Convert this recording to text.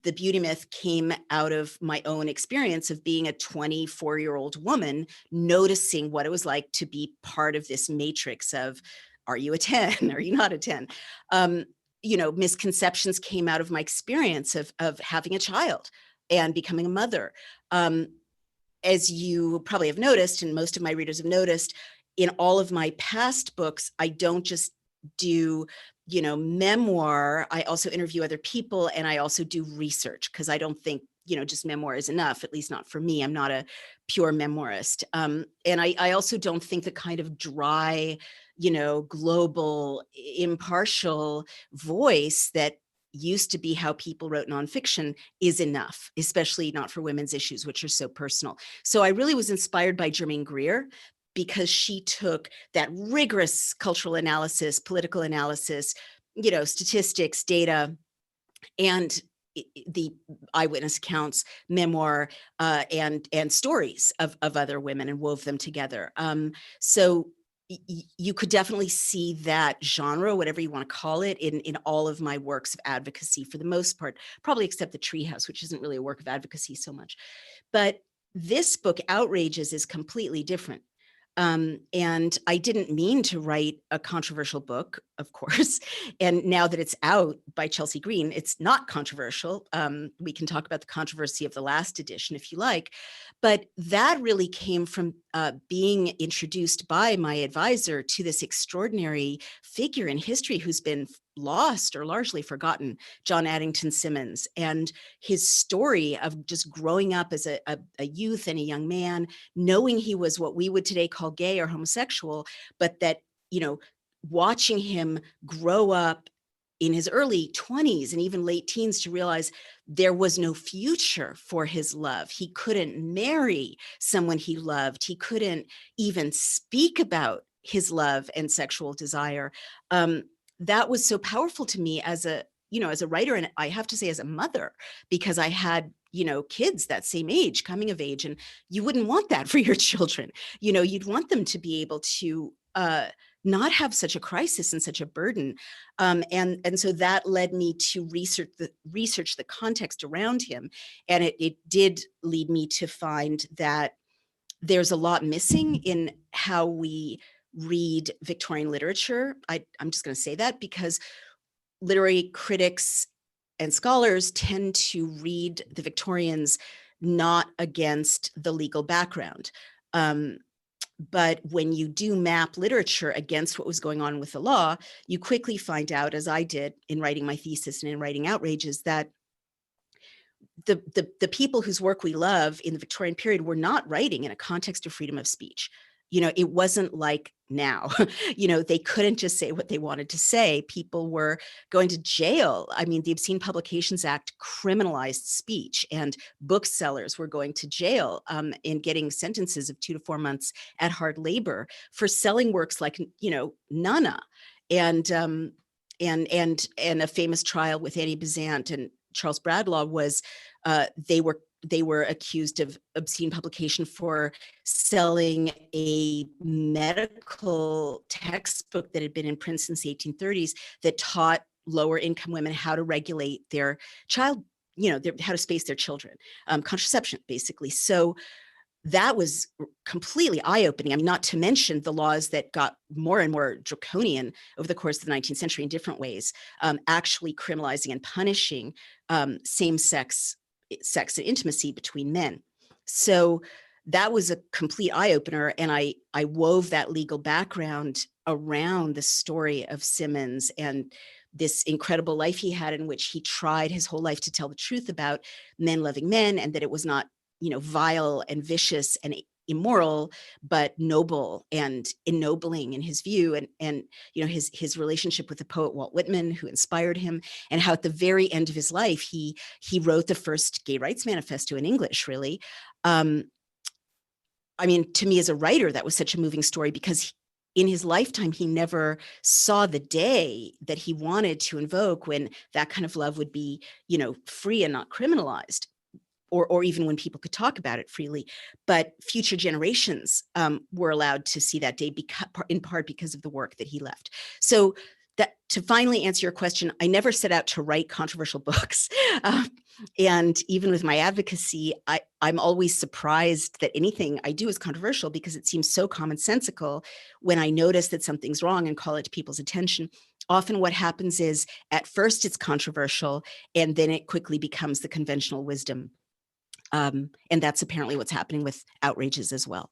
the beauty myth came out of my own experience of being a 24-year-old woman, noticing what it was like to be part of this matrix of, are you a 10? Are you not a 10? Misconceptions came out of my experience of having a child and becoming a mother. As you probably have noticed, and most of my readers have noticed, in all of my past books, I don't just do memoir. I also interview other people, and I also do research, because I don't think just memoir is enough, at least not for me. I'm not a pure memoirist. And I also don't think the kind of dry, global, impartial voice that used to be how people wrote nonfiction is enough, especially not for women's issues, which are so personal. So I really was inspired by Germaine Greer, because she took that rigorous cultural analysis, political analysis, statistics, data, and the eyewitness accounts, memoir, and stories of other women, and wove them together. So you could definitely see that genre, whatever you want to call it, in all of my works of advocacy, for the most part, probably except the Treehouse, which isn't really a work of advocacy so much. But this book, Outrages, is completely different. And I didn't mean to write a controversial book, of course. And now that it's out by Chelsea Green, it's not controversial. We can talk about the controversy of the last edition if you like. But that really came from being introduced by my advisor to this extraordinary figure in history who's been lost or largely forgotten, John Addington Symonds, and his story of just growing up as a youth and a young man, knowing he was what we would today call gay or homosexual, but that, watching him grow up in his early 20s and even late teens to realize there was no future for his love. He couldn't marry someone he loved. He couldn't even speak about his love and sexual desire. That was so powerful to me as a writer, and I have to say as a mother, because I had kids that same age, coming of age, and you wouldn't want that for your children. You'd want them to be able to not have such a crisis and such a burden. And so that led me to research the context around him. And it did lead me to find that there's a lot missing in how we read Victorian literature. I'm just going to say that, because literary critics and scholars tend to read the Victorians not against the legal background. But when you do map literature against what was going on with the law, you quickly find out, as I did in writing my thesis and in writing Outrages, that the people whose work we love in the Victorian period were not writing in a context of freedom of speech. It wasn't like now. They couldn't just say what they wanted to say. People were going to jail. I mean, the Obscene Publications Act criminalized speech, and booksellers were going to jail and getting sentences of 2 to 4 months at hard labor for selling works like, Nana, and a famous trial with Annie Besant and Charles Bradlaugh was they were accused of obscene publication for selling a medical textbook that had been in print since the 1830s that taught lower income women how to regulate their child, how to space their children, contraception, basically. So that was completely eye-opening. I mean, not to mention the laws that got more and more draconian over the course of the 19th century in different ways, actually criminalizing and punishing same-sex sex and intimacy between men. So that was a complete eye-opener, and I wove that legal background around the story of Symonds and this incredible life he had, in which he tried his whole life to tell the truth about men loving men, and that it was not vile and vicious and immoral, but noble and ennobling in his view. And his relationship with the poet Walt Whitman, who inspired him, and how at the very end of his life, he wrote the first gay rights manifesto in English, really. I mean, to me as a writer, that was such a moving story, because in his lifetime, he never saw the day that he wanted to invoke, when that kind of love would be, free and not criminalized. Or even when people could talk about it freely. But future generations were allowed to see that day, in part because of the work that he left. So that to finally answer your question, I never set out to write controversial books. Um, and even with my advocacy, I'm always surprised that anything I do is controversial because it seems so commonsensical when I notice that something's wrong and call it to people's attention. Often what happens is at first it's controversial and then it quickly becomes the conventional wisdom. And that's apparently what's happening with outrages as well.